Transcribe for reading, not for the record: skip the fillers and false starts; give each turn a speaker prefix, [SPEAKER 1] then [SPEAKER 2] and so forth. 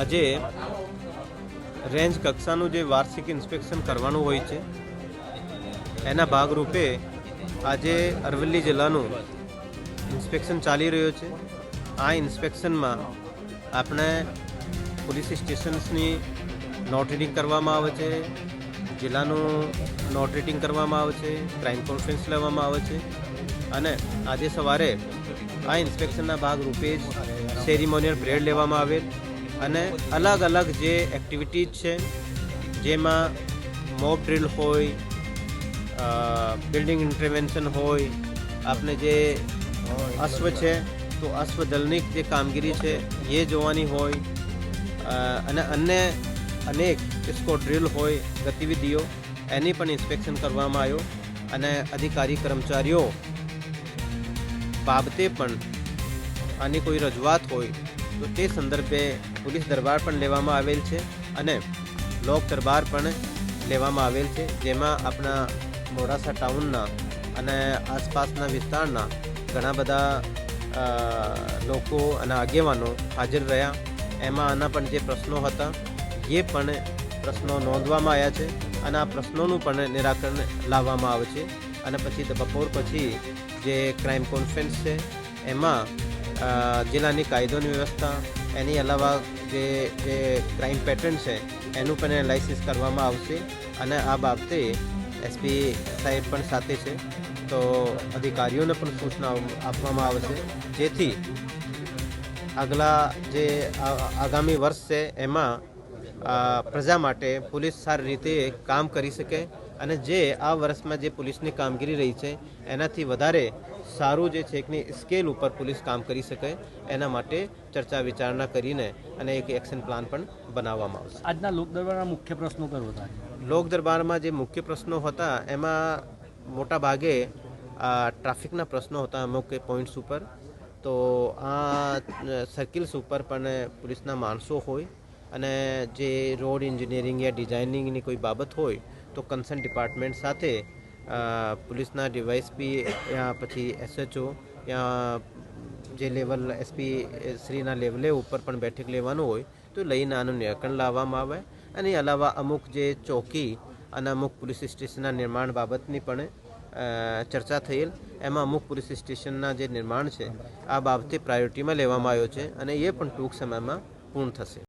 [SPEAKER 1] આજે રેન્જ કક્ષાનું જે વાર્ષિક ઇન્સ્પેક્શન કરવાનું હોય છે એના ભાગરૂપે આજે અરવલ્લી જિલ્લાનું ઇન્સ્પેક્શન ચાલી રહ્યું છે। આ ઇન્સ્પેક્શનમાં આપણે પોલીસ સ્ટેશન્સની નોટ રીડિંગ કરવામાં આવે છે, જિલ્લાનું નોટ રીડિંગ કરવામાં આવે છે, ક્રાઇમ કોન્ફરન્સ લેવામાં આવે છે અને આજે સવારે આ ઇન્સ્પેક્શનના ભાગરૂપે જ સેરિમોનિયલ પરેડ લેવામાં આવેલ અને અલગ અલગ જે એક્ટિવિટીઝ છે જેમાં મોબ ડ્રિલ હોય, બિલ્ડિંગ ઇન્ટરવેન્શન હોય, આપણે જે અશ્વ છે તો અશ્વદળની જે કામગીરી છે એ જોવાની હોય અને અન્ય અનેક સ્કોડ ડ્રિલ હોય ગતિવિધિઓ એની પણ ઇન્સ્પેક્શન કરવામાં આવ્યો અને અધિકારી કર્મચારીઓ બાબતે પણ આની કોઈ રજૂઆત હોય તો તે સંદર્ભે પોલીસ દરબાર પણ લેવામાં આવેલ છે અને લોક દરબાર પણ લેવામાં આવેલ છે, જેમાં આપણા મોડાસા ટાઉનના અને આસપાસના વિસ્તારના ઘણા બધા લોકો અને આગેવાનો હાજર રહ્યા। એમાં આના પણ જે પ્રશ્નો હતા એ પણ પ્રશ્નો નોંધવામાં આવ્યા છે અને આ પ્રશ્નોનું પણ નિરાકરણ લાવવામાં આવે છે અને પછી બપોર પછી જે ક્રાઇમ કોન્ફરન્સ છે એમાં જિલ્લાની કાયદોની વ્યવસ્થા એની અલાવા જે ક્રાઇમ પેટર્ન છે એનું પણ એનાલાઇસિસ કરવામાં આવશે અને આ બાબતે એસપી સાહેબ પણ સાથે છે તો અધિકારીઓને પણ સૂચના આપવામાં આવશે જેથી આગલા જે આગામી વર્ષ છે એમાં પ્રજા માટે પોલીસ સારી રીતે કામ કરી શકે અને જે આ વર્ષમાં જે પોલીસની કામગીરી રહી છે એનાથી વધારે સારું જે છે એકની સ્કેલ ઉપર પોલીસ કામ કરી શકે એના માટે ચર્ચા વિચારણા કરીને અને એક એક્શન પ્લાન પણ બનાવવામાં આવશે।
[SPEAKER 2] આજના લોકદરબારના મુખ્ય પ્રશ્નો કયો હતા?
[SPEAKER 1] લોક દરબારમાં જે મુખ્ય પ્રશ્નો હતા એમાં મોટા ભાગે ટ્રાફિકના પ્રશ્નો હતા અમુક પોઈન્ટ્સ ઉપર, તો આ સર્કલ્સ ઉપર પણ પોલીસના માણસો હોય અને જે રોડ એન્જિનિયરિંગ યા ડિઝાઇનિંગની કોઈ બાબત હોય તો કન્સર્ન ડિપાર્ટમેન્ટ સાથે પોલીસના ડીવાયએસપી યા પછી એસએચઓ યા જે લેવલ એસપી શ્રીના લેવલે ઉપર પણ બેઠક લેવાનું હોય તો લઈને આનું નિરાકરણ લાવવામાં આવે અને એ અલાવા અમુક જે ચોકી અને અમુક પોલીસ સ્ટેશનના નિર્માણ બાબતની પણ ચર્ચા થયેલ। એમાં અમુક પોલીસ સ્ટેશનના જે નિર્માણ છે આ બાબતે પ્રાયોરિટીમાં લેવામાં આવ્યો છે અને એ પણ ટૂંક સમયમાં પૂર્ણ થશે।